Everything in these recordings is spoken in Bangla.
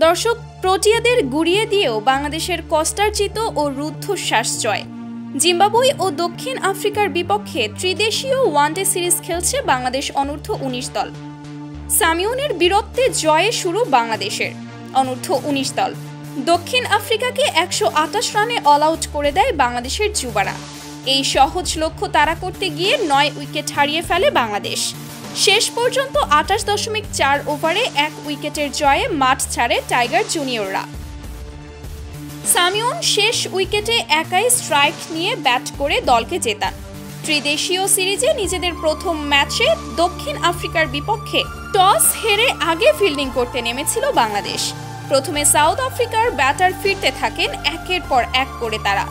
দর্শক, প্রোটিয়াদের গুড়িয়ে দিয়েও বাংলাদেশের কষ্টার্জিত ও রুদ্ধশ্বাস জয়। জিম্বাবুয়ে ও দক্ষিণ আফ্রিকার বিপক্ষে ত্রিদেশীয় ওয়ানডে সিরিজ খেলছে বাংলাদেশ অনূর্ধ্ব-19 দল। সামিউনের বীরত্বে জয়ে শুরু বাংলাদেশের অনূর্ধ্ব-19 দল। দক্ষিণ আফ্রিকাকে 128 রানে অল আউট করে দেয় বাংলাদেশের যুবারা। এই সহজ লক্ষ্য তাড়া করতে গিয়ে 9 উইকেট হারিয়ে ফেলে বাংলাদেশ। শেষ পর্যন্ত 28.4 ওভারে 1 উইকেটের জয়ে মাঠ ছাড়ে টাইগার জুনিয়ররা। সামিউন শেষ উইকেটে একাই স্ট্রাইক নিয়ে ব্যাট করে দলকে জেতান। ত্রিদেশীয় সিরিজে নিজেদের প্রথম ম্যাচে দক্ষিণ আফ্রিকার বিপক্ষে টস হেরে আগে ফিল্ডিং করতে নেমেছিল বাংলাদেশ। প্রথমে সাউথ আফ্রিকার ব্যাটার ফিরতে থাকেন একের পর এক করে তারা।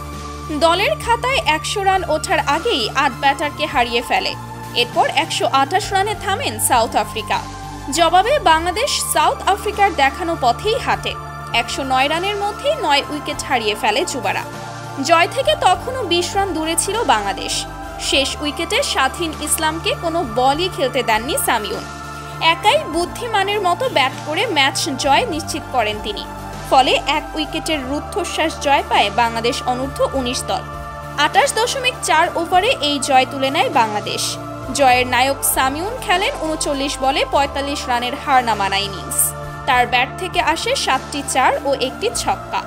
দলের খাতায় 100 রান ওঠার আগেই 8 ব্যাটারকে হারিয়ে ফেলে। এরপর 128 রানে থামেন সাউথ আফ্রিকা। জবাবে বাংলাদেশ সাউথ আফ্রিকার দেখানো পথেই হাঁটে। 109 রানের মধ্যেই 9 উইকেট হারিয়ে ফেলে যুবারা। জয় থেকে তখনও 20 রান দূরে ছিল বাংলাদেশ। শেষ উইকেটে স্বাধীন ইসলামকে কোনো বলই খেলতে দেননি সামিউন। একাই বুদ্ধিমানের মতো ব্যাট করে ম্যাচ জয় নিশ্চিত করেন তিনি। ফলে 1 উইকেটের রুদ্ধশ্বাস জয় পায় বাংলাদেশ অনূর্ধ্ব-19 দল। 28.4 ওভারে এই জয় তুলে নেয় বাংলাদেশ। জয়ের নায়ক সামিউন খেলেন 39 বলে 45 রানের হার নামানো ইনিংস। তার ব্যাট থেকে আসে 7টি 4 ও 1টি ছক্কা।